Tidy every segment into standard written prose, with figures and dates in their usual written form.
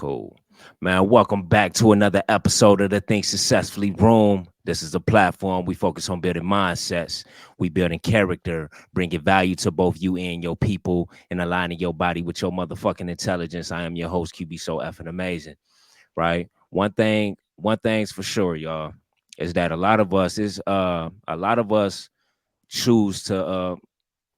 Cool. Man, welcome back to another episode of the Think Successfully Room. This is a platform we focus on building mindsets. We building character, bringing value to both you and your people, and aligning your body with your motherfucking intelligence. I am your host, QB So effing amazing. Right? One thing's for sure, y'all, is that a lot of us choose to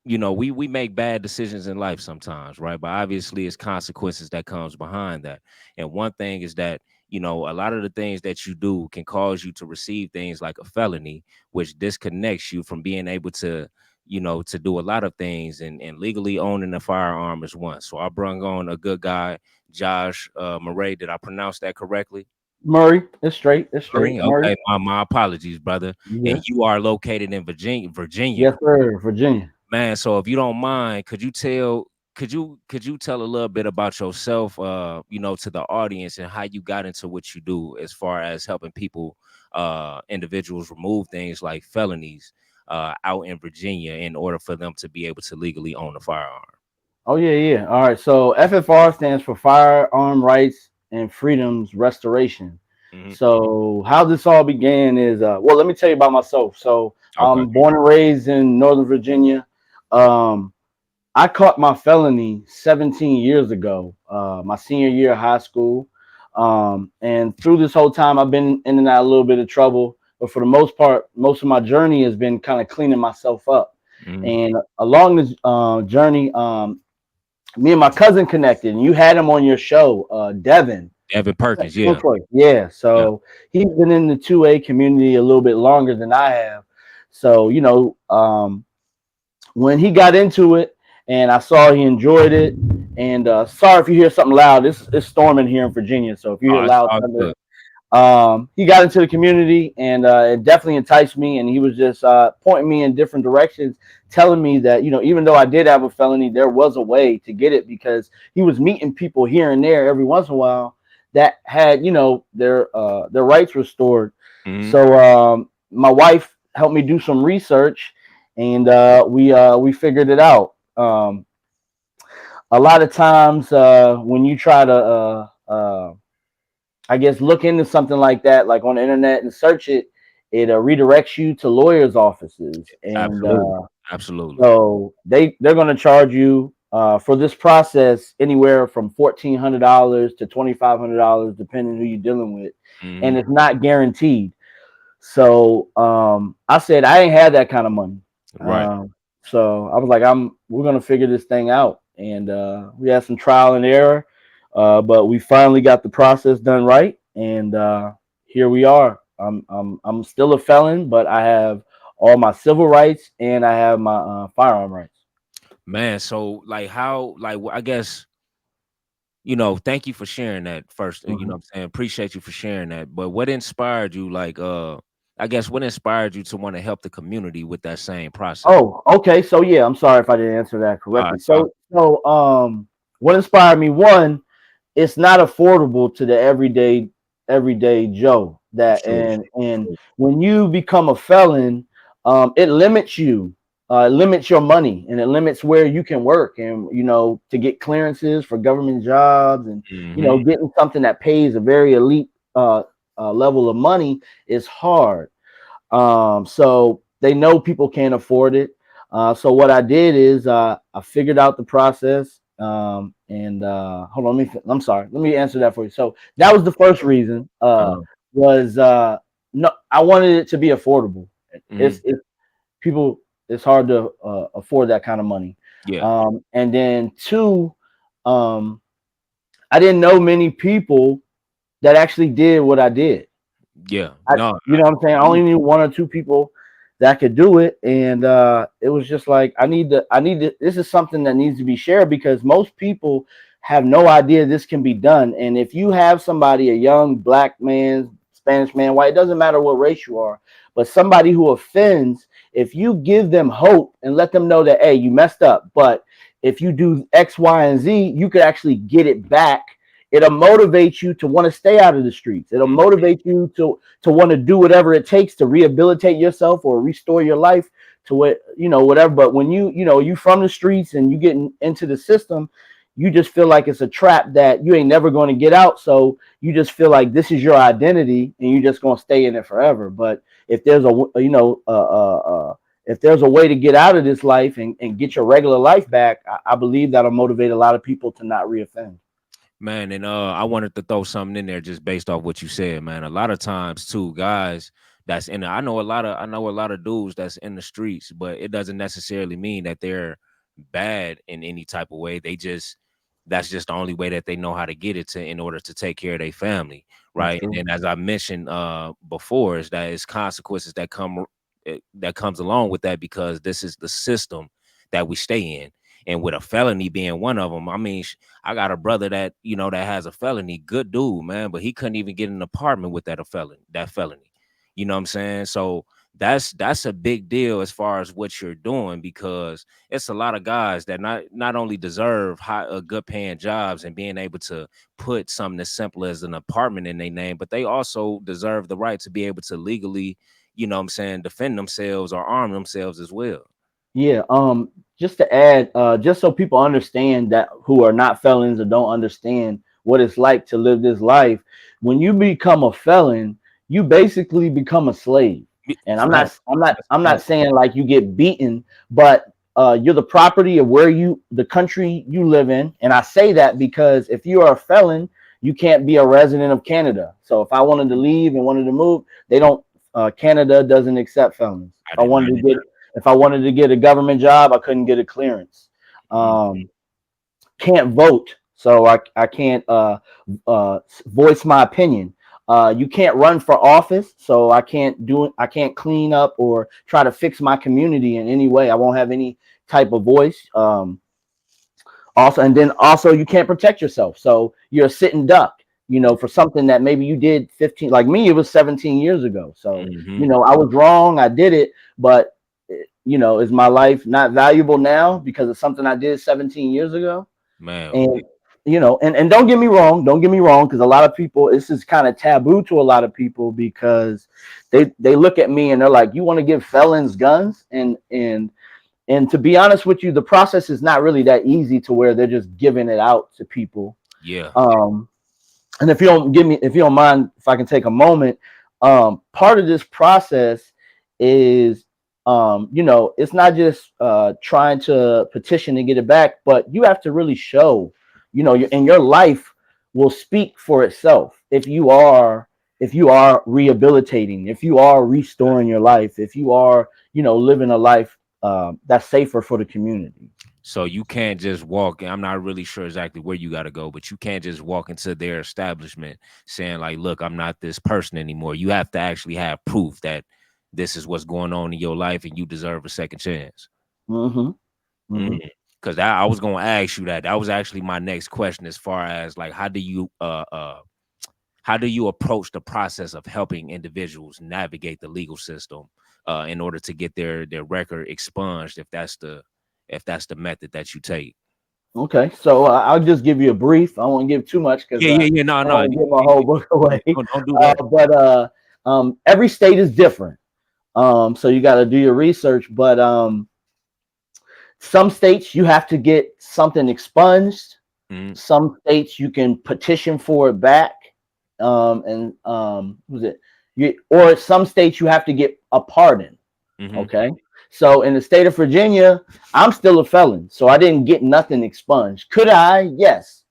we make bad decisions in life sometimes, right? But obviously it's consequences that comes behind that. And one thing is that, a lot of the things that you do can cause you to receive things like a felony, which disconnects you from being able to, to do a lot of things, and legally owning a firearm is one. So I brung on a good guy, Josh Murray. Did I pronounce that correctly? Murray, it's straight. It's straight. Murray. Okay, my apologies, brother. Yeah. And you are located in Virginia. Yes, sir. Virginia. Man, so if you don't mind, could you tell a little bit about yourself, to the audience, and how you got into what you do as far as helping people, individuals remove things like felonies out in Virginia in order for them to be able to legally own a firearm. Oh yeah, yeah. All right. So FFR stands for Firearm Rights and Freedoms Restoration. Hmm. So how this all began is well, let me tell you about myself. So Okay. I'm born and raised in Northern Virginia. Um, I caught my felony 17 years ago, my senior year of high school. And through this whole time, I've been in and out a little bit of trouble. But for the most part, most of my journey has been kind of cleaning myself up. Hmm. And along this journey, me and my cousin connected, and you had him on your show, Devin. Evan Perkins, yeah. Troy. Yeah, Yeah. so he's been in the 2A community a little bit longer than I have. So, when he got into it and I saw he enjoyed it, and sorry if you hear something loud, it's storming here in Virginia. So if you hear Oh, it's loud all thunder, good. he got into the community, and it definitely enticed me. And he was just pointing me in different directions, telling me that, even though I did have a felony, there was a way to get it, because he was meeting people here and there every once in a while that had, their rights restored. Hmm. So my wife helped me do some research, and we figured it out. A lot of times when you try to I guess look into something like that, like on the internet, and search it, it redirects you to lawyers' offices, and Absolutely. Absolutely. so they're going to charge you for this process anywhere from $1,400 to $2,500, depending who you're dealing with, and Hmm. it's not guaranteed. So I said I ain't had that kind of money. Right. So I was like, we're gonna figure this thing out, and we had some trial and error, but we finally got the process done right, and here we are. I'm still a felon, but I have all my civil rights and I have my firearm rights. Man, so like I guess, thank you for sharing that first. Mhm. What I'm saying? Appreciate you for sharing that. But what inspired you, I guess what inspired you to want to help the community with that same process? Oh, okay. So yeah, I'm sorry if I didn't answer that correctly. So What inspired me? One, it's not affordable to the everyday Joe. That true, and true. when you become a felon, it limits you, it limits your money, and it limits where you can work, and to get clearances for government jobs, and Hmm. getting something that pays a very elite level of money is hard. So they know people can't afford it. So what I did is I figured out the process. And hold on, I'm sorry. Let me answer that for you. So that was the first reason. Was No, I wanted it to be affordable. Hmm. It's people. It's hard to afford that kind of money. Yeah, And then two, um, I didn't know many people that actually did what I did. yeah. I, No, you know what I'm saying? I only knew one or two people that could do it, and it was just like I need to. This is something that needs to be shared, because most people have no idea this can be done. And if you have somebody, a young black man, Spanish man, white, it doesn't matter what race you are, but somebody who offends, if you give them hope and let them know that, hey, you messed up, but if you do X, Y, and Z, you could actually get it back. It'll motivate you to want to stay out of the streets. It'll mm, motivate you to want to do whatever it takes to rehabilitate yourself or restore your life to what, whatever. But when you from the streets and you get into the system, you just feel like it's a trap that you ain't never going to get out. So you just feel like this is your identity and you're just going to stay in it forever. But if there's if there's a way to get out of this life and get your regular life back, I believe that'll motivate a lot of people to not reoffend. Man, and I wanted to throw something in there just based off what you said, man. A lot of times too, guys that's in I know a lot of dudes that's in the streets, but it doesn't necessarily mean that they're bad in any type of way. They just that's just the only way that they know how to get it to in order to take care of their family, That's right? true. And as I mentioned before, is that it's consequences that that comes along with that because this is the system that we stay in. And with a felony being one of them, I mean, I got a brother that that has a felony, good dude, man, but he couldn't even get an apartment with that felony. You know what I'm saying? So that's a big deal as far as what you're doing because it's a lot of guys that not only deserve good paying jobs and being able to put something as simple as an apartment in their name, but they also deserve the right to be able to legally, defend themselves or arm themselves as well. Yeah. Just to add, just so people understand that who are not felons or don't understand what it's like to live this life, when you become a felon, you basically become a slave. And I'm not, Fact. I'm not, That's I'm a not fact. saying like you get beaten, but you're the property of the country you live in. And I say that because if you are a felon, you can't be a resident of Canada. So if I wanted to leave and wanted to move, they don't. Canada doesn't accept felons. I didn't learn it. If I wanted to get a government job, I couldn't get a clearance. Mhm. Can't vote, so I can't voice my opinion. You can't run for office, so I can't clean up or try to fix my community in any way. I won't have any type of voice. Also, and then also you can't protect yourself, so you're a sitting duck. For something that maybe you did 15, like me, it was 17 years ago. So Mhm. I was wrong. I did it, but is my life not valuable now because of something I did 17 years ago? Man, And and don't get me wrong, because a lot of people, this is kind of taboo to a lot of people because they look at me and they're like, you want to give felons guns? And to be honest with you, the process is not really that easy to where they're just giving it out to people. yeah. um and if you don't mind, if I can take a moment, part of this process is, it's not just trying to petition and get it back, but you have to really show, and your life will speak for itself if you are rehabilitating, if you are restoring your life, if you are, living a life that's safer for the community. So you can't just walk. I'm not really sure exactly where you got to go, but you can't just walk into their establishment saying like, "Look, I'm not this person anymore." You have to actually have proof that this is what's going on in your life, and you deserve a second chance. Mm-hmm. Mm-hmm. Because I was going to ask you that. That was actually my next question, as far as like, how do you approach the process of helping individuals navigate the legal system in order to get their record expunged, if that's the method that you take? Okay, so I'll just give you a brief. I won't give too much because Yeah, I yeah, yeah. No, don't no. want to give my whole book away. Don't do that. But every state is different, so you got to do your research. But some states you have to get something expunged. Mm-hmm. Some states you can petition for it back, and was it or some states you have to get a pardon. Mm-hmm. Okay. So in the state of Virginia, I'm still a felon. So I didn't get nothing expunged. Could I? Yes.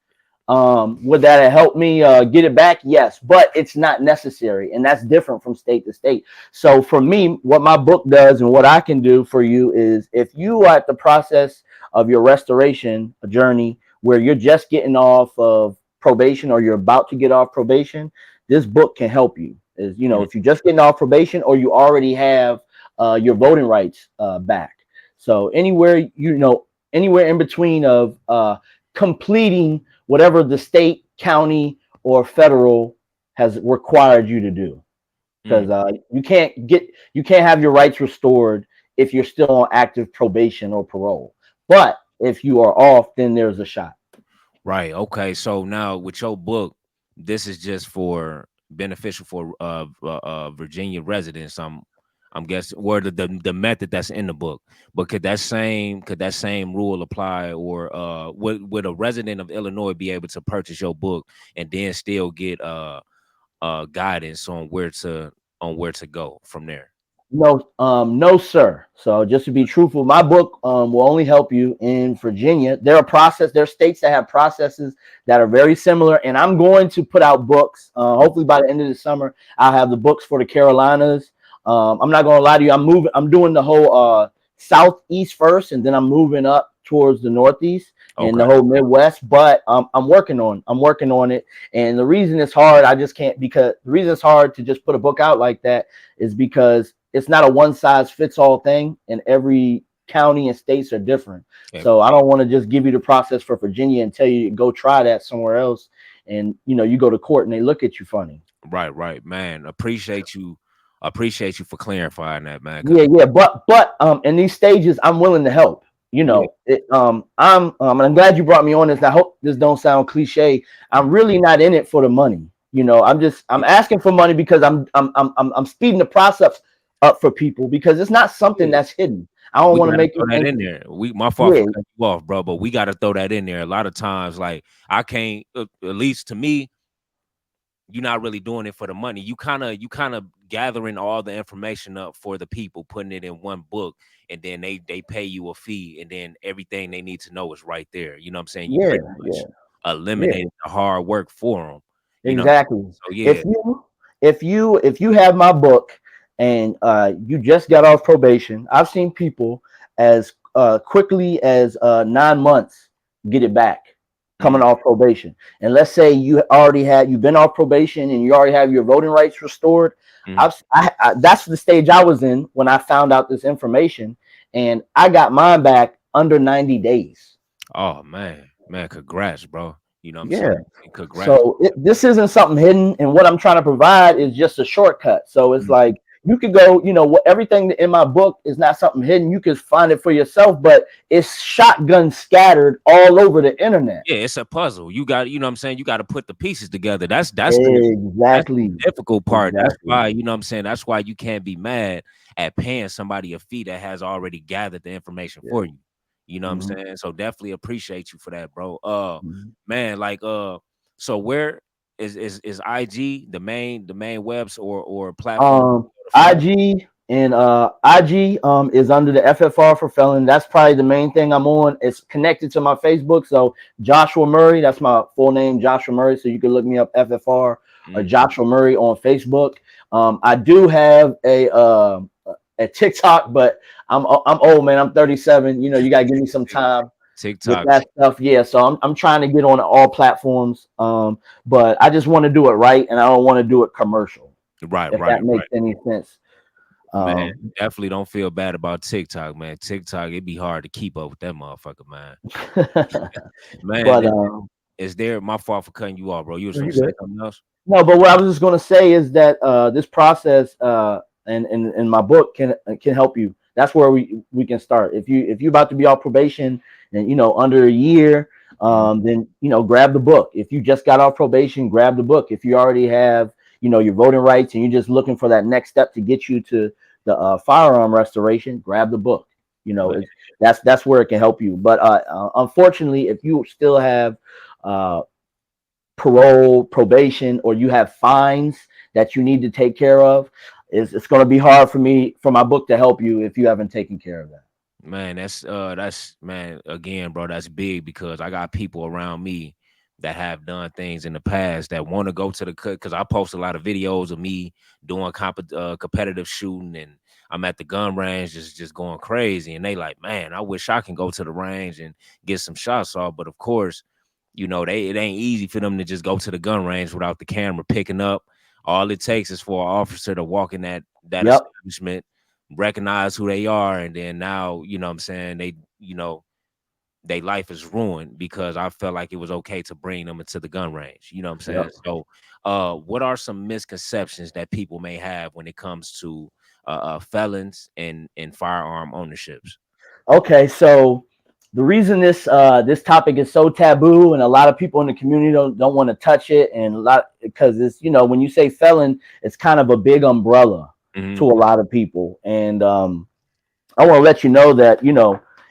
Would that have helped me get it back? Yes, but it's not necessary, and that's different from state to state. So for me, what my book does and what I can do for you is, if you are at the process of your restoration journey where you're just getting off of probation or you're about to get off probation, this book can help you. Is if you're just getting off probation or you already have your voting rights back. So anywhere in between of completing whatever the state, county, or federal has required you to do. Mm-hmm. Because you can't have your rights restored if you're still on active probation or parole. But if you are off, then there's a shot. Right. Okay. So now with your book, this is just for beneficial for Virginia residents. I'm guessing, or the method that's in the book. But could that same rule apply, or would a resident of Illinois be able to purchase your book and then still get guidance on where to go from there? No, no, sir. So just to be truthful, my book will only help you in Virginia. There are states that have processes that are very similar, and I'm going to put out books. Hopefully by the end of the summer, I'll have the books for the Carolinas. I'm not going to lie to you. I'm doing the whole southeast first, and then I'm moving up towards the northeast and the Okay. whole Midwest. But I'm working on it. And the reason it's hard, I just can't because the reason it's hard to just put a book out like that is because it's not a one size fits all thing, and every county and states are different. Yeah. So I don't want to just give you the process for Virginia and tell you to go try that somewhere else, and you go to court and they look at you funny. Right, man. Appreciate you for clarifying that, man. Yeah, yeah, but in these stages, I'm willing to help. Yeah, And I'm glad you brought me on this. And I hope this don't sound cliche. I'm really not in it for the money. I'm yeah, asking for money because I'm speeding the process up for people because it's not something yeah. that's hidden. I don't We want to gotta make throw you that think. in there. My fault Yeah, for cutting you off, bro, but we gotta throw that in there. A lot of times, like I can't, at least to me, you're not really doing it for the money. You kind of gathering all the information up for the people, putting it in one book, and then they pay you a fee, and then everything they need to know is right there. You know what I'm saying? You yeah, pretty yeah, much yeah. eliminated the hard work for them. You know what I'm Exactly. saying? So yeah. If you have my book and you just got off probation, I've seen people as quickly as 9 months get it back coming Mhm, off probation. And let's say you've been off probation and you already have your voting rights restored. mhm. That's the stage I was in when I found out this information, and I got mine back under 90 days. Oh man, congrats, bro. You know what I'm Yeah. saying? Congrats. So this isn't something hidden, and what I'm trying to provide is just a shortcut. So it's Mhm. like you could go, everything in my book is not something hidden. You can find it for yourself, but it's shotgun scattered all over the internet. Yeah, it's a puzzle. You got, you know what I'm saying? You got to put the pieces together. That's the Exactly, difficult part. That's exactly. why, you know what I'm saying? That's why you can't be mad at paying somebody a fee that has already gathered the information Yeah. for you. You know what I'm Mhm, saying? So definitely appreciate you for that, bro. mhm. Man, like so where is IG the main webs or platform to find? IG and IG is under the FFR for felon. That's probably the main thing I'm on. It's connected to my Facebook. So Joshua Murray, that's my full name, Joshua Murray. So you can look me up FFR or Mm. Joshua Murray on Facebook. I do have a TikTok, but I'm old, man. I'm 37. You gotta give me some time with TikTok. that stuff. Yeah, so I'm trying to get on all platforms. But I just want to do it right, and I don't want to do it commercial, Right, if right, that makes right. any sense. Man, Um, definitely don't feel bad about TikTok, man. TikTok, it'd be hard to keep up with that motherfucker, man. Man, but is there my fault for cutting you off, bro? You was no, gonna you're say good. something else? No, but what I was just gonna say is that this process and my book can help you. That's where we can start. If you about to be off probation and under a year, Mhm. then grab the book. If you just got off probation, grab the book. If you already have your voting rights and you're just looking for that next step to get you to the firearm restoration, grab the book. Man, That's where it can help you. But unfortunately, if you still have uh, parole, probation, or you have fines that you need to take care of, it's going to be hard for my book to help you if you haven't taken care of that. man, that's man, again, bro, that's big because I got people around me that have done things in the past that want to go to the cut because I post a lot of videos of me doing competitive shooting, and I'm at the gun range just going crazy, and they like, man, I wish I can go to the range and get some shots off, but of course, it ain't easy for them to just go to the gun range without the camera picking up. All it takes is for an officer to walk in that Yep. establishment, recognize who they are, and then now, you know what I'm saying, they life is ruined because I felt like it was okay to bring them into the gun range. You know what I'm saying? Yep. So what are some misconceptions that people may have when it comes to felons and firearm ownerships? Okay. So the reason this topic is so taboo and a lot of people in the community don't want to touch it, and a lot because it's when you say felon, it's kind of a big umbrella. Hmm. to a lot of people. And I want to let you know that,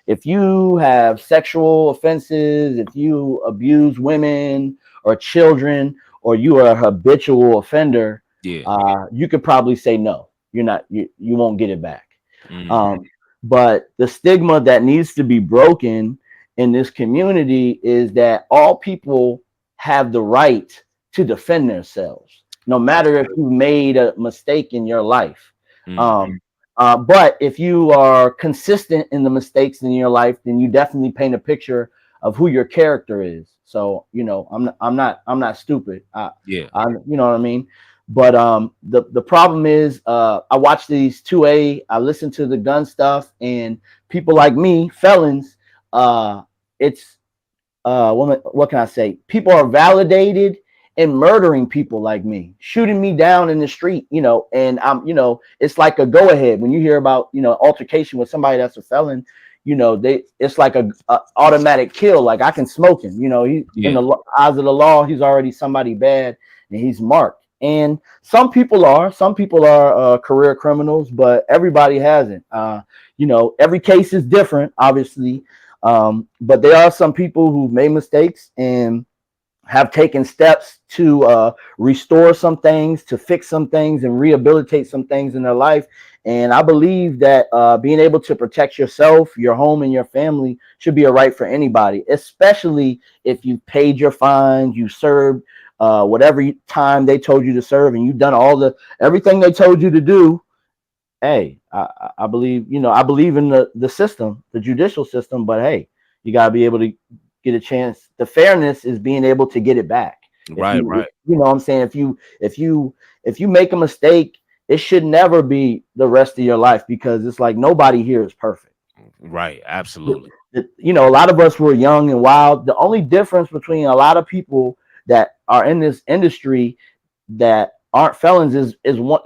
if you have sexual offenses, if you abuse women or children, or you are a habitual offender, Yeah. you could probably say no. You're not. You won't get it back. Hmm. Um, but the stigma that needs to be broken in this community is that all people have the right to defend themselves, no That's matter if right. you made a mistake in your life. Hmm. Um, but if you are consistent in the mistakes in your life, then you definitely paint a picture of who your character is. So, I'm not stupid. Yeah. You know what I mean? But the problem is, I watch these 2A, I listen to the gun stuff, and people like me, felons, it's what can I say? People are validated in murdering people like me, shooting me down in the street, and it's like a go ahead when you hear about, altercation with somebody that's a felon. It's like a automatic kill. Like, I can smoke him. He in Yeah. the eyes of the law, he's already somebody bad, and he's marked. And some people are career criminals, but everybody hasn't. Every case is different, obviously, but there are some people who've made mistakes and have taken steps to restore some things, to fix some things, and rehabilitate some things in their life. And I believe that being able to protect yourself, your home, and your family should be a right for anybody, especially if you've paid your fines, you served whatever time they told you to serve, and you've done everything they told you to do. Hey, I believe, I believe in the system, the judicial system, but hey, you gotta be able to get a chance. The fairness is being able to get it back. If Right. you, Right. you know what I'm saying, if you make a mistake, it should never be the rest of your life, because it's like nobody here is perfect. Right. Absolutely. A lot of us were young and wild. The only difference between a lot of people that are in this industry that aren't felons is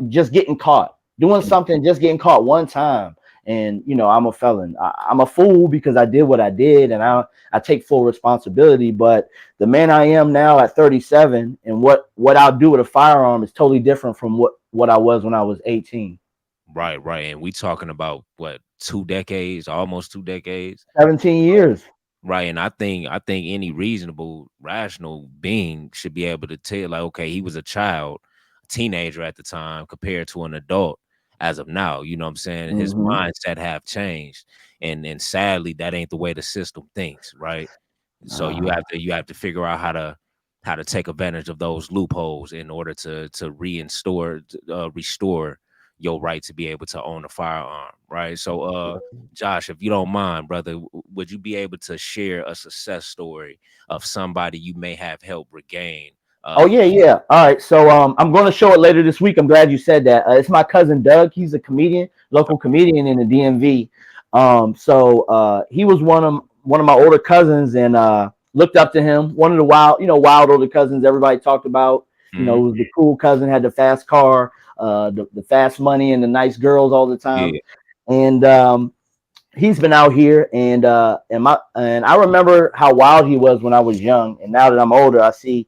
just getting caught doing something, just getting caught one time, and I'm a felon. I'm a fool because I did what I did, and I take full responsibility. But the man I am now at 37, and what I'll do with a firearm is totally different from what I was when I was 18. Right. Right. And we talking about what, 2 decades, almost 2 decades. 17 years. Right. And I think any reasonable, rational being should be able to tell, like, okay, he was a child, a teenager at the time compared to an adult as of now. You know what I'm saying? His Hmm. mindset have changed. And sadly, that ain't the way the system thinks, right? So you uh, have to figure out how to take advantage of those loopholes in order to restore your right to be able to own a firearm, right? So Josh, if you don't mind, brother, would you be able to share a success story of somebody you may have helped regain? Oh yeah, yeah. All right. So I'm going to show it later this week. I'm glad you said that. It's my cousin Doug. He's a comedian, local comedian in the DMV. So he was one of my older cousins, and looked up to him. One of the wild older cousins everybody talked about. Mhm. Was the cool cousin, had the fast car, the fast money, and the nice girls all the time. Yeah. And he's been out here, and I remember how wild he was when I was young, and now that I'm older, I see,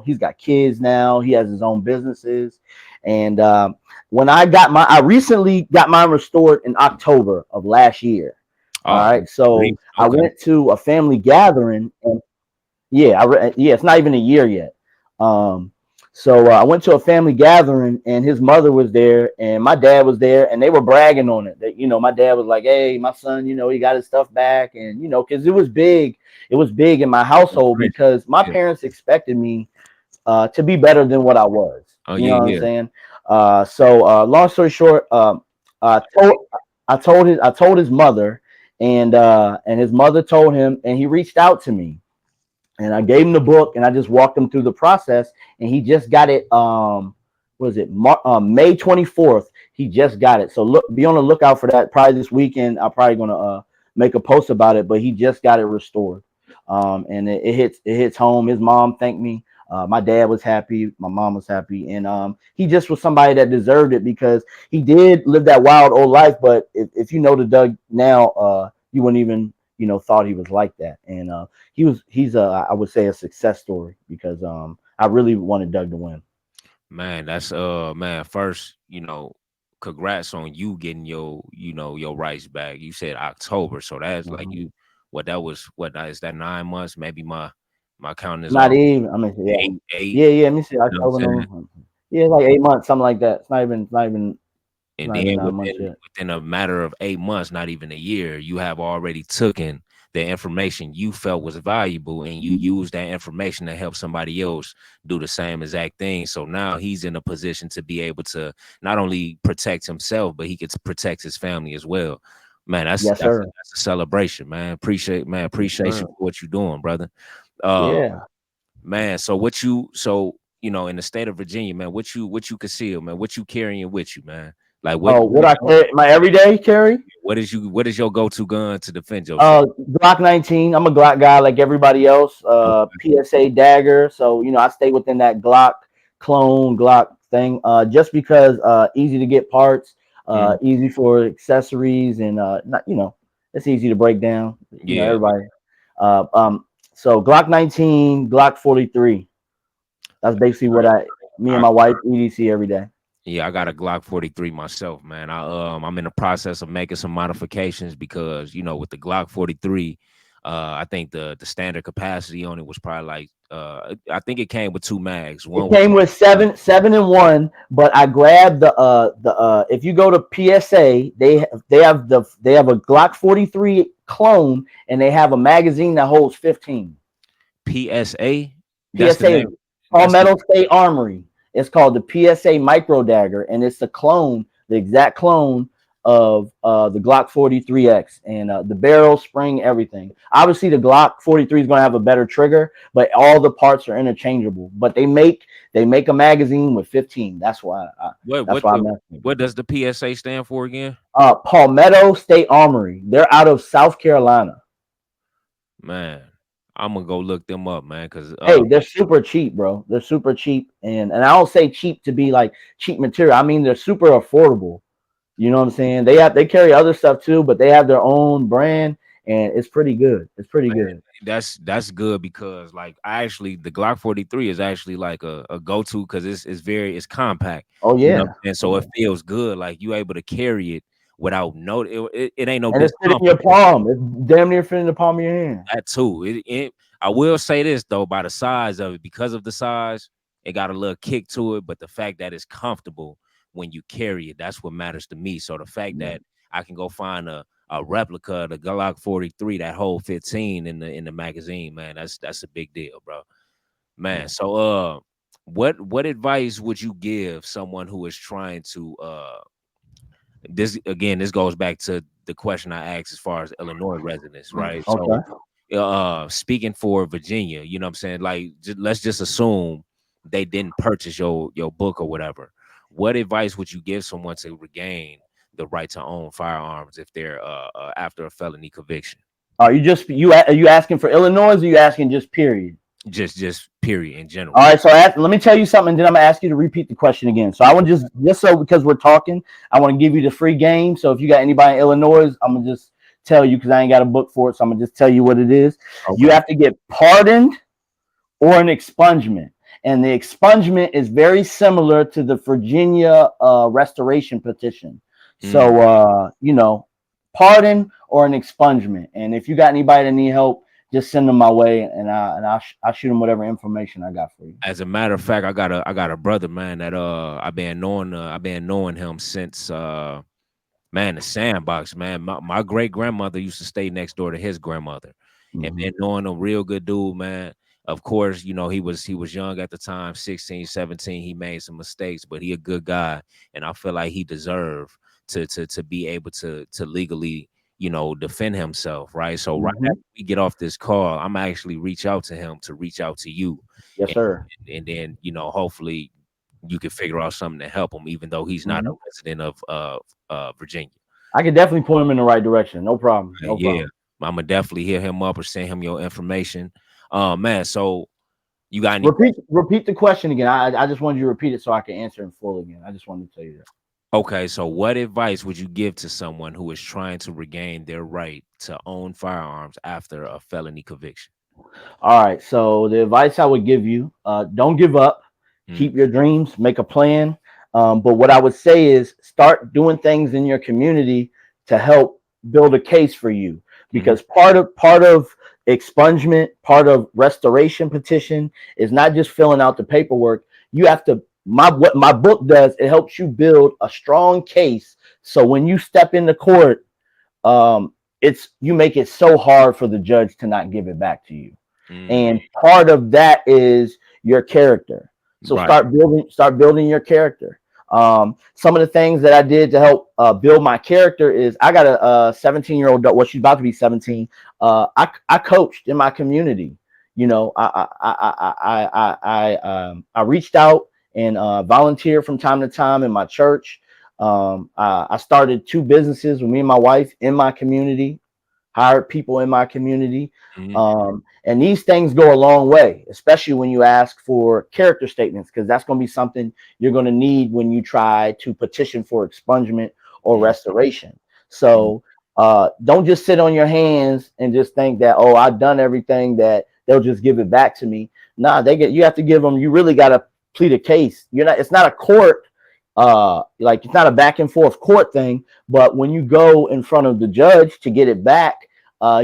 he's got kids now, he has his own businesses. And when I recently got mine restored in October of last year. All Oh, right, so I okay. went to a family gathering, and yeah, it's not even a year yet. Um, so I went to a family gathering, and his mother was there, and my dad was there, and they were bragging on it. That my dad was like, "Hey, my son, he got his stuff back," and because it was big, in my household, because my Yeah. parents expected me to be better than what I was. Oh You yeah, know what I'm yeah. saying? So long story short, I told his mother, and his mother told him, and he reached out to me, and I gave him the book, and I just walked him through the process, and he just got it. Was it May 24th? He just got it. So be on the lookout for that. Probably this weekend, I'm probably gonna make a post about it. But he just got it restored, and it hits home. His mom thanked me. My dad was happy. My mom was happy, and he just was somebody that deserved it, because he did live that wild old life. But if you know the Doug now, you wouldn't even thought he was like that. And he's I would say a success story, because I really wanted Doug to win. Man, that's man, first, congrats on you getting your, your rights back. You said October, so that's like Mhm. is that 9 months? Maybe my counting is Not off. even. I mean, yeah, Eight. yeah. Let me see. You know what I'm October, saying? November. Yeah, like 8 months, something like that. It's not even. It's not even. It's And not then even 9 months yet. within a matter of 8 months, not even a year, you have already taken the information you felt was valuable and you use that information to help somebody else do the same exact thing. So now he's in a position to be able to not only protect himself, but he gets to protect his family as well. Man, Yes, sir. that's a celebration, man. Appreciate you Sir. for what you're doing, brother. Uh Yeah. man, in the state of Virginia, man, what you conceal, man, what you carrying with you, man? Like Oh, what I carry, my everyday carry? what is your go-to gun to defend yourself? Glock 19. I'm a Glock guy like everybody else. Okay. PSA dagger. So I stay within that Glock clone Glock thing. Just because easy to get parts, Mm, easy for accessories, and not it's easy to break down. yeah. Everybody. Uh, um. So Glock 19, Glock 43. That's basically what me and I my wife EDC every day. Yeah, I got a Glock 43 myself, man. I'm in the process of making some modifications because, with the Glock 43, I think the standard capacity on it was probably like I think it came with two mags. It One was came with seven and one, but I grabbed if you go to PSA, they have a Glock 43 clone and they have a magazine that holds 15. PSA. That's the PSA name. That's the Palmetto State Armory. It's called the PSA Micro Dagger, and it's the clone, the exact clone of the Glock 43X, and the barrel, spring, everything. Obviously, the Glock 43 is going to have a better trigger, but all the parts are interchangeable. But they make a magazine with 15. That's why what that's what why I'm the messing. what does the PSA stand for again? Palmetto State Armory. They're out of South Carolina. Man, I'm gonna go look them up, man, because Hey, they're super cheap, bro. They're super cheap, and I don't say cheap to be like cheap material. I mean they're super affordable. You know what I'm saying? They carry other stuff too, but they have their own brand, and it's pretty good. It's pretty good. that's good because like I actually the Glock 43 is actually like a go-to because it's compact, Oh yeah, and so yeah. it feels good. Like you able to carry it without it ain't no And it's fit in your discomfort. palm. It's damn near fit in the palm of your hand. That too. I will say this though, by the size of it, because of the size, it got a little kick to it. But the fact that it's comfortable when you carry it, that's what matters to me. So the fact Yeah. that I can go find a replica of the Glock 43 that hold 15 in the magazine, man, that's a big deal, bro. Man, Yeah. so what advice would you give someone who is trying to this goes back to the question I asked as far as Illinois residents, right? So Okay. speaking for Virginia, you know what I'm saying? Like let's just assume they didn't purchase your book or whatever. What advice would you give someone to regain the right to own firearms if they're after a felony conviction? Are you asking for Illinois, or are you asking just period? Just period in All general. right, so let me tell you something, and then I'm gonna ask you to repeat the question again. So I want just so because we're talking, I want to give you the free game. So if you got anybody in Illinois, I'm gonna just tell you because I ain't got a book for it. So I'm gonna just tell you what it is. You Okay. have to get pardoned or an expungement, and the expungement is very similar to the Virginia restoration petition. Mm. So pardon or an expungement, and if you got anybody that need help, just send them my way, and I'll shoot them whatever information I got for you. As a matter of fact, I got a brother, man, that I've been knowing him since man, the sandbox, man. My great grandmother used to stay next door to his grandmother, and Mm-hmm. been knowing a real good dude, man. Of course, he was young at the time, 16, 17. He made some mistakes, but he a good guy, and I feel like he deserved to be able to legally, defend himself, right? So right Mm-hmm. after we get off this call, I'm actually reach out to him to reach out to you, Yes, and, sir. and then hopefully you can figure out something to help him, even though he's not a Mm-hmm. resident of Virginia. I can definitely point him in the right direction. No problem. No Yeah, problem. I'm gonna definitely hit him up or send him your information. Man, so you got any Repeat the question again. I just wanted you to repeat it so I can answer in full again. I just wanted to tell you that. Okay, so what advice would you give to someone who is trying to regain their right to own firearms after a felony conviction? All right. So the advice I would give you: don't give up. Mm, Keep your dreams. Make a plan. But what I would say is start doing things in your community to help build a case for you, because part of expungement, part of restoration petition is not just filling out the paperwork. You have to, what my book does, it helps you build a strong case, so when you step into court, it's, you make it so hard for the judge to not give it back to you. And part of that is your character. So Right. start building your character. Some of the things that I did to help build my character is, I got a 17-year-old, well, she's about to be 17. I coached in my community. You know, I reached out and volunteered from time to time in my church. I started 2 businesses with me and my wife in my community, hired people in my community. And these things go a long way, especially when you ask for character statements, because that's going to be something you're going to need when you try to petition for expungement or restoration. So don't just sit on your hands and just think that, oh, I've done everything, that they'll just give it back to me. Nah, you have to give them, you really got to plead a case. It's not a court, like, it's not a back and forth court thing, but when you go in front of the judge to get it back,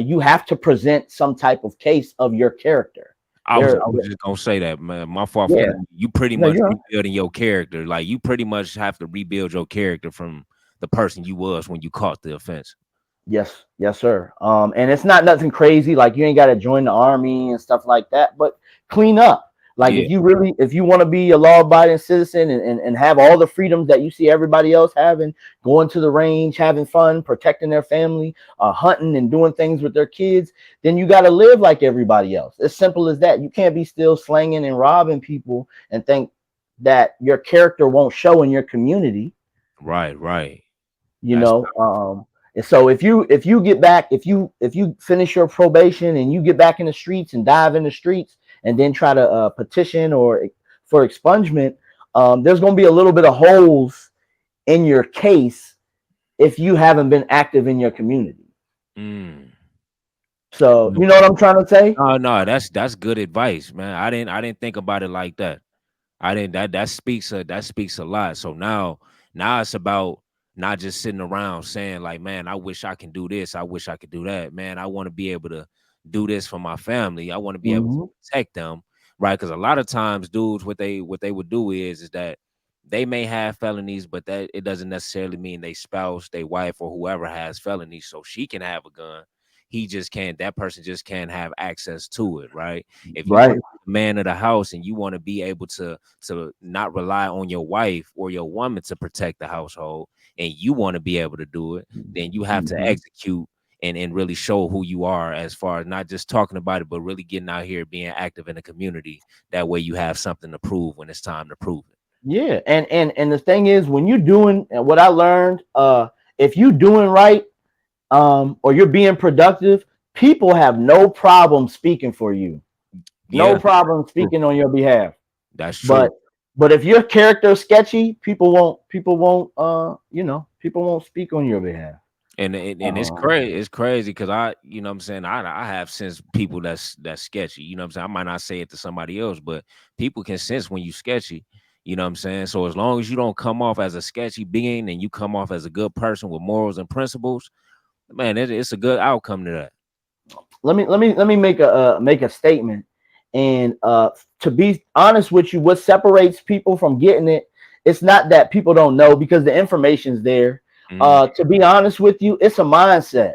you have to present some type of case of your character. I was just gonna say that, man. My fault for that. You pretty No, much you're right. rebuilding your character. Like, you pretty much have to rebuild your character from the person you was when you caught the offense. Yes, yes, sir. And it's not nothing crazy. Like, you ain't got to join the army and stuff like that, but clean up. Like, Yeah. if you want to be a law-abiding citizen and have all the freedoms that you see everybody else having, going to the range, having fun, protecting their family, hunting and doing things with their kids, then you got to live like everybody else. As simple as that. You can't be still slanging and robbing people and think that your character won't show in your community. Right. You That's know, and so if you get back, if you finish your probation and you get back in the streets and dive in the streets and then try to petition or for expungement, there's going to be a little bit of holes in your case if you haven't been active in your community. So you know what I'm trying to say? no, that's good advice, man. I didn't think about it like that. I didn't that speaks a lot. So now it's about not just sitting around saying like, man, I wish I can do this, I wish I could do that. Man, I want to be able to do this for my family. I want to be able to protect them, right? Because a lot of times, dudes, what they would do is that they may have felonies, but that it doesn't necessarily mean they spouse, their wife, or whoever has felonies, so she can have a gun. He just can't. That person just can't have access to it, right? If you want Right. to be the man of the house and you want to be able to not rely on your wife or your woman to protect the household, and you want to be able to do it, then you have to execute and really show who you are, as far as not just talking about it, but really getting out here, being active in the community. That way you have something to prove when it's time to prove it. Yeah, and the thing is, when you're doing, and what I learned, if you doing right, or you're being productive, people have no problem speaking for you. No Yeah, problem true. speaking on your behalf. That's true. But if your character is sketchy, people won't speak on your behalf. And it's Um, crazy because I, you know what I'm saying, I have sense people that's sketchy, you know what I'm saying. I might not say it to somebody else, but people can sense when you sketchy, you know what I'm saying. So as long as you don't come off as a sketchy being and you come off as a good person with morals and principles, man, it's a good outcome to that. let me make a statement. And to be honest with you, what separates people from getting it, it's not that people don't know, because the information's there. Mhm. To be honest with you, it's a mindset.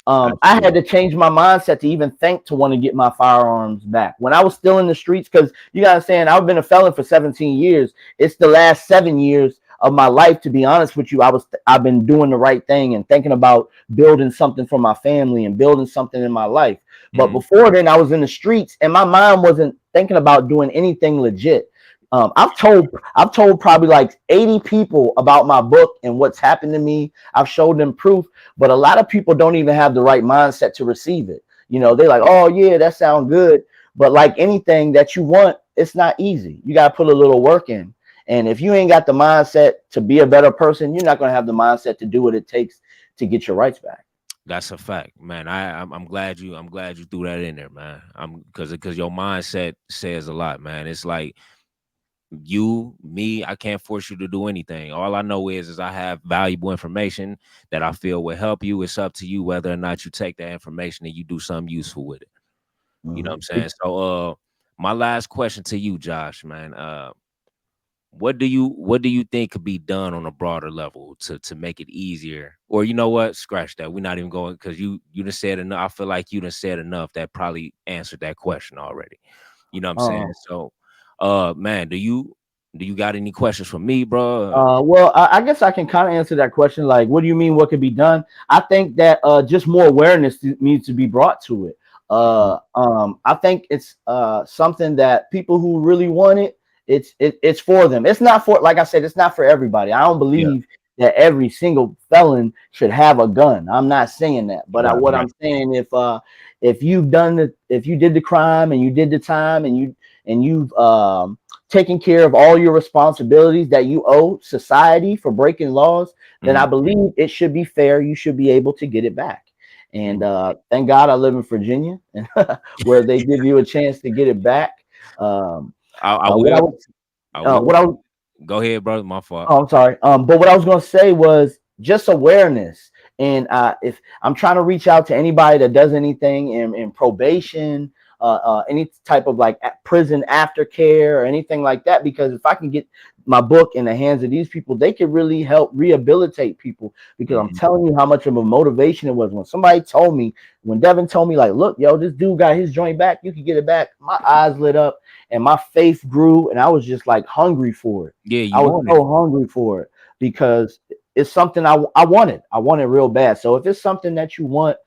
I had Absolutely. to change my mindset to even think to want to get my firearms back when I was still in the streets. Because you gotta understand, I've been a felon for 17 years. It's the last 7 years of my life, to be honest with you. I've been doing the right thing and thinking about building something for my family and building something in my life. But Mhm. before then, I was in the streets and my mind wasn't thinking about doing anything legit. I've told probably like 80 people about my book and what's happened to me. I've showed them proof, but a lot of people don't even have the right mindset to receive it. They're like, oh yeah, that sounds good. But like anything that you want, it's not easy. You got to put a little work in. And if you ain't got the mindset to be a better person, you're not going to have the mindset to do what it takes to get your rights back. That's a fact, man. I'm glad you threw that in there, man. I'm because your mindset says a lot, man. It's like you, me, I can't force you to do anything. All I know is I have valuable information that I feel will help you. It's up to you whether or not you take that information and you do something useful with it. You know what I'm saying? So my last question to you, Josh, man, what do you think could be done on a broader level to make it easier? Or you know what? Scratch that. We're not even going, because you done said enough. I feel like you done said enough that probably answered that question already. You know what I'm saying? Uh, So man, do you got any questions for me, bro? well, I guess I can kind of answer that question. Like, what do you mean? What could be done? I think that just more awareness needs to be brought to it. I think it's something that people who really want it, it's for them. It's not for, like I said, it's not for everybody. I don't Yeah. believe that every single felon should have a gun. I'm not saying that, but Right, what right. I'm saying, if you've done it, if you did the crime and you did the time and you've taking care of all your responsibilities that you owe society for breaking laws, then I Mhm. believe it should be fair. You should be able to get it back. And thank God I live in Virginia, where they give you a chance to get it back. Um, I what I will. was, I will. what I was, Go ahead, brother. My fault. oh, I'm sorry. But what I was going to say was just awareness. And if I'm trying to reach out to anybody that does anything in probation, any type of like prison aftercare or anything like that, because if I can get my book in the hands of these people, they can really help rehabilitate people. Because I'm Mhm. telling you how much of a motivation it was when somebody told me, when Devin told me, like, look, yo, this dude got his joint back, you can get it back. My eyes lit up and my faith grew, and I was just like hungry for it. Yeah, I you was wanted so it. hungry for it because it's something I wanted. I wanted real bad. So if it's something that you want,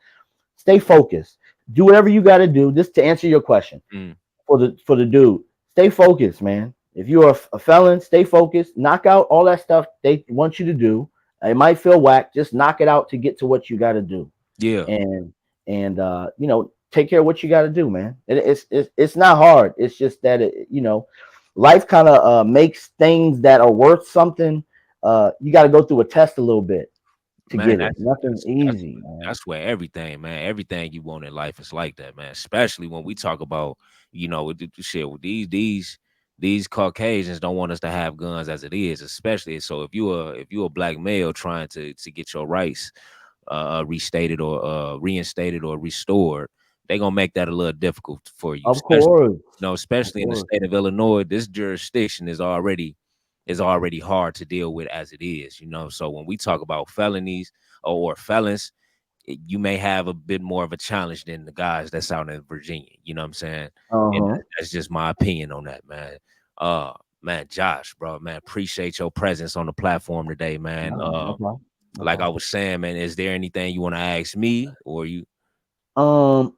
stay focused. Do whatever you got to do. Just to answer your question Mm. for the dude, stay focused, man. If you're a felon, stay focused. Knock out all that stuff they want you to do. It might feel whack. Just knock it out to get to what you got to do, Yeah. and take care of what you got to do, man. It's not hard. It's just that life kind of makes things that are worth something. You got to go through a test a little bit to Man, get it. that's Nothing that's that's easy, man. that's where everything, man, everything you want in life is like that, man. Especially when we talk about, with the shit with these Caucasians don't want us to have guns as it is, especially so if you a black male trying to get your rights restated or reinstated or restored, they gonna make that a little difficult for you, Of especially course, of especially in the course. state of Illinois. This jurisdiction is already hard to deal with as it is. So when we talk about felonies or felons, you may have a bit more of a challenge than the guys that's out in Virginia. You know what I'm saying? Uh And huh. that's just my opinion on that, man. Uh man, Josh, bro, man, appreciate your presence on the platform today, man. No, no problem. No Like I problem. was saying, man, is there anything you want to ask me or you? Um,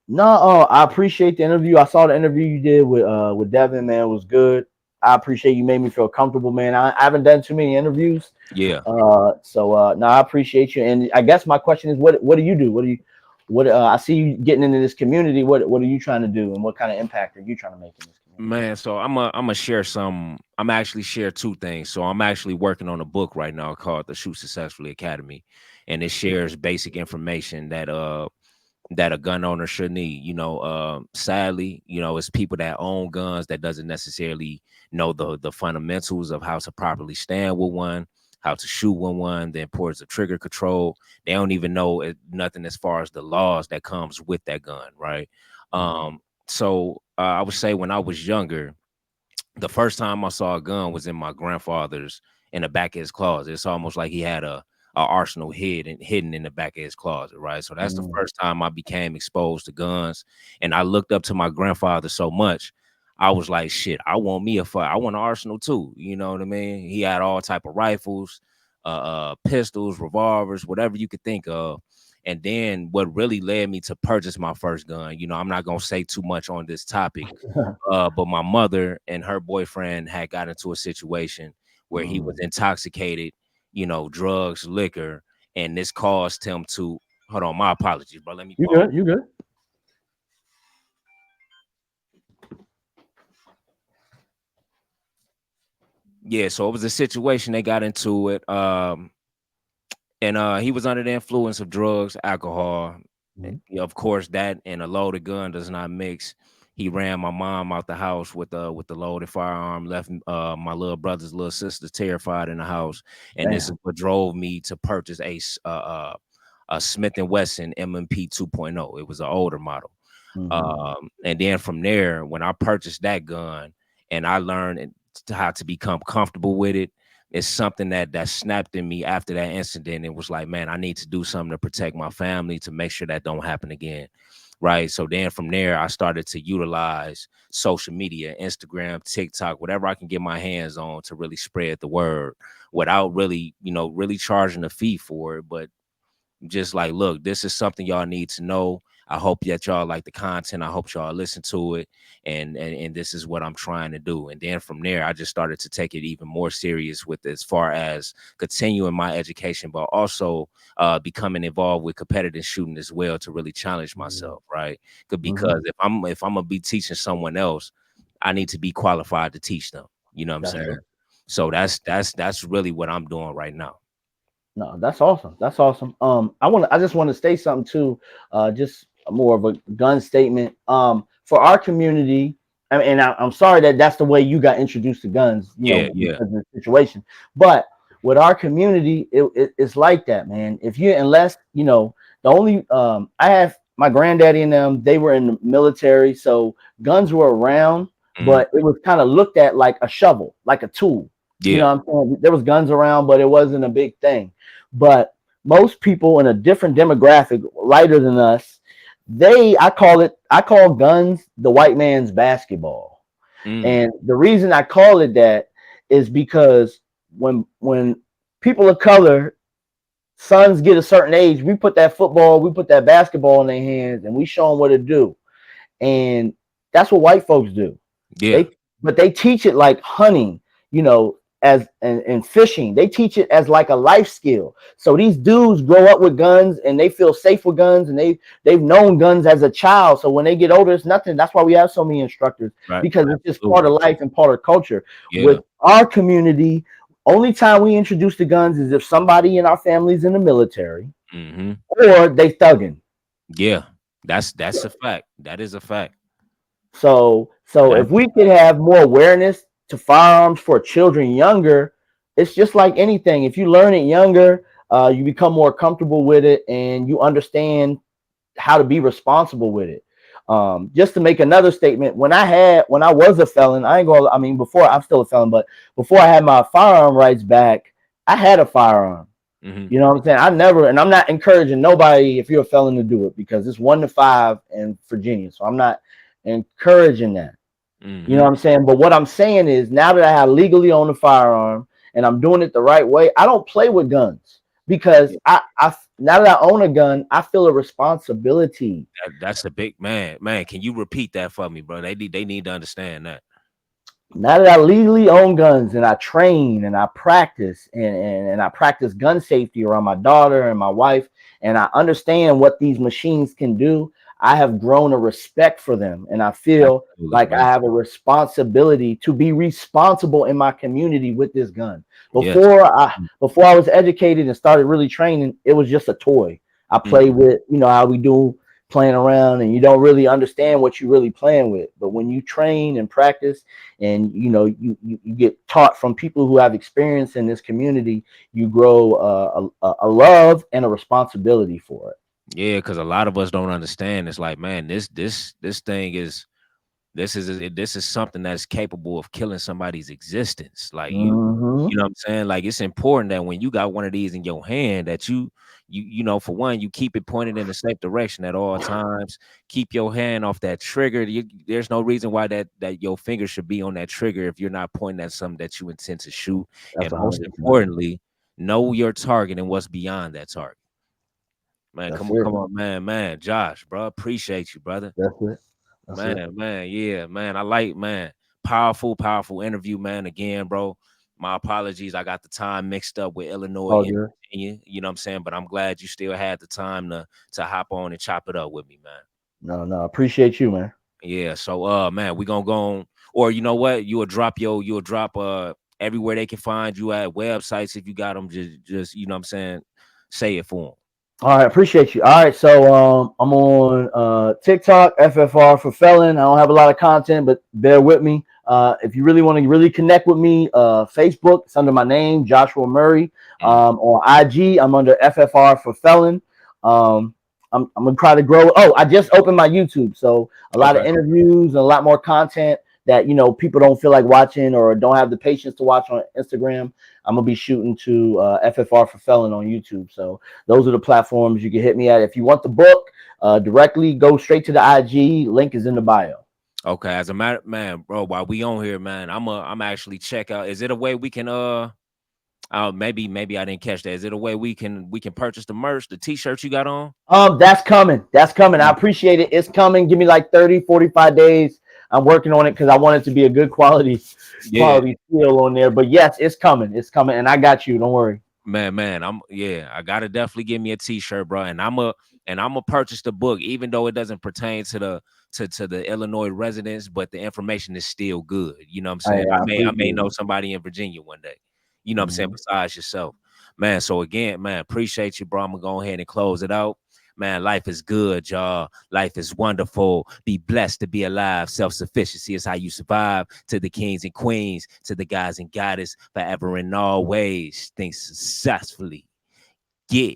no, I appreciate the interview. I saw the interview you did with Devin, man. It was good. I appreciate you made me feel comfortable, man. I haven't done too many interviews. Yeah. So no, I appreciate you. And I guess my question is what do you do? What I see you getting into this community. What are you trying to do and what kind of impact are you trying to make in this community? Man, so I'm a share some. I'm actually share two things. So I'm actually working on a book right now called The Shoot Successfully Academy, and it shares basic information that a gun owner should need. Sadly, it's people that own guns that doesn't necessarily know the fundamentals of how to properly stand with one, how to shoot with one, the importance of trigger control. They don't even know nothing as far as the laws that comes with that gun, right? Mhm. So I would say when I was younger, the first time I saw a gun was in my grandfather's in the back of his closet. It's almost like he had a arsenal hidden in the back of his closet, right? So that's the Mhm. first time I became exposed to guns, and I looked up to my grandfather so much. I was like, shit, I want me a fire. I want an arsenal too. You know what I mean? He had all type of rifles, pistols, revolvers, whatever you could think of. And then what really led me to purchase my first gun, I'm not gonna say too much on this topic, but my mother and her boyfriend had got into a situation where he was Mhm. intoxicated, drugs, liquor, and this caused him to hold on. My apologies, bro. Let me You pause. good? You good? Yeah, so it was a situation they got into it. And he was under the influence of drugs, alcohol. Mhm. Of course, that and a loaded gun does not mix. he ran my mom out the house with the loaded firearm, left my little brother's little sister terrified in the house, and this is Damn. what drove me to purchase a Smith and Wesson M&P 2.0. It was an older model. Mm-hmm. And then from there, when I purchased that gun and I learned how to become comfortable with it, it's something that snapped in me after that incident. It was like, man, I need to do something to protect my family, to make sure that don't happen again. Right. So then from there, I started to utilize social media, Instagram, TikTok, whatever I can get my hands on to really spread the word without really, really charging a fee for it. But just like, look, this is something y'all need to know. I hope that y'all like the content. I hope y'all listen to it. And this is what I'm trying to do. And then from there, I just started to take it even more serious with as far as continuing my education, but also becoming involved with competitive shooting as well to really challenge myself, right? Mm-hmm. Because if I'm gonna be teaching someone else, I need to be qualified to teach them. You know what I'm That's saying? it. So that's really what I'm doing right now. No, that's awesome. That's awesome. I just want to say something too. Just more of a gun statement. For our community, I'm sorry that that's the way you got introduced to guns. Yeah, yeah. Because of the situation. But with our community, it's like that, man. Unless the only I have my granddaddy and them. They were in the military, so guns were around, Mhm. but it was kind of looked at like a shovel, like a tool. You Yeah. know what I'm saying? There was guns around, but it wasn't a big thing. But most people in a different demographic, lighter than us, I call guns the white man's basketball. Mm. And the reason I call it that is because when people of color, sons get a certain age, we put that basketball in their hands, and we show them what to do. And that's what white folks do. Yeah. They teach it like hunting, as and fishing. They teach it as like a life skill. So these dudes grow up with guns and they feel safe with guns, and they've known guns as a child. So when they get older, it's nothing. That's why we have so many instructors, Right. because it's just part Absolutely. of life and part of culture. Yeah. With our community, only time we introduce the guns is if somebody in our family's in the military Hmm. or they thugging. Yeah. That's a fact. That is a fact. So if That's we could have more awareness to firearms for children younger, it's just like anything. If you learn it younger, you become more comfortable with it and you understand how to be responsible with it. Just to make another statement, when I was a felon, I mean, before I'm still a felon, but before I had my firearm rights back, I had a firearm. hmm You know what I'm saying? And I'm not encouraging nobody if you're a felon to do it, because it's 1 to 5 in Virginia. So I'm not encouraging that. You know hmm what I'm saying? But what I'm saying is, now that I have legally owned a firearm and I'm doing it the right way, I don't play with guns, because Yeah. I now that I own a gun, I feel a responsibility. That's a big man. Man, can you repeat that for me, bro? They need to understand that. Now that I legally own guns and I train and I practice and I practice gun safety around my daughter and my wife, and I understand what these machines can do, I have grown a respect for them. And I feel Absolutely, like I man. have a responsibility to be responsible in my community with this gun. Yes. Before I was educated and started really training, it was just a toy. I played Mhm. with, how we do, playing around, and you don't really understand what you're really playing with. But when you train and practice, and you get taught from people who have experience in this community, you grow a love and a responsibility for it. Yeah, because a lot of us don't understand. It's like, man, this thing is this is something that's capable of killing somebody's existence. Like Hmm. you know what I'm saying? Like it's important that when you got one of these in your hand, that for one, you keep it pointed in the safe direction at all times. Keep your hand off that trigger. There's no reason why that your finger should be on that trigger if you're not pointing at something that you intend to shoot. That's And most 100%. importantly, know your target and what's beyond that target. Man, That's come it. on, man, Josh, bro, appreciate you, brother. That's it. That's it. Man, yeah, man. I like, man. Powerful interview, man. Again, bro. My apologies. I got the time mixed up with Illinois All and good. Virginia. You know what I'm saying? But I'm glad you still had the time to hop on and chop it up with me, man. No, no, appreciate you, man. Yeah. So man, we gonna go on, or you know what? You'll drop everywhere they can find you at, websites if you got them, just you know what I'm saying, say it for them. All right, appreciate you. All right, so I'm on TikTok, FFR for felon. I don't have a lot of content, but bear with me. If you really want to really connect with me, Facebook, it's under my name, Joshua Murray. On IG, I'm under FFR for felon. Um, I'm gonna try to grow. Oh, I just opened my YouTube, so a lot of Okay. interviews and a lot more content that people don't feel like watching or don't have the patience to watch on Instagram. I'm gonna be shooting to FFR for felon on YouTube. So those are the platforms you can hit me at. If you want the book directly, go straight to the IG. Link is in the bio. Okay. As a matter, man, bro, while we on here, man, I'm actually check out. Is it a way we can maybe I didn't catch that. Is it a way we can purchase the merch, the t-shirts you got on? That's coming. That's coming. I appreciate it. It's coming. Give me like 30, 45 days. I'm working on it because I want it to be a good quality Yeah. feel on there. But yes, it's coming. It's coming. And I got you. Don't worry. Man, I gotta definitely give me a t-shirt, bro. And I'm a purchase the book, even though it doesn't pertain to the Illinois residents, but the information is still good. You know what I'm saying? I I may appreciate know it. somebody in Virginia one day. You know what I'm saying? Mhm. Besides yourself. Man. So again, man, appreciate you, bro. I'm gonna go ahead and close it out. Man, life is good, y'all. Life is wonderful. Be blessed to be alive. Self-sufficiency is how you survive. To the kings and queens, to the guys and goddess, forever and always. Think successfully. Yeah.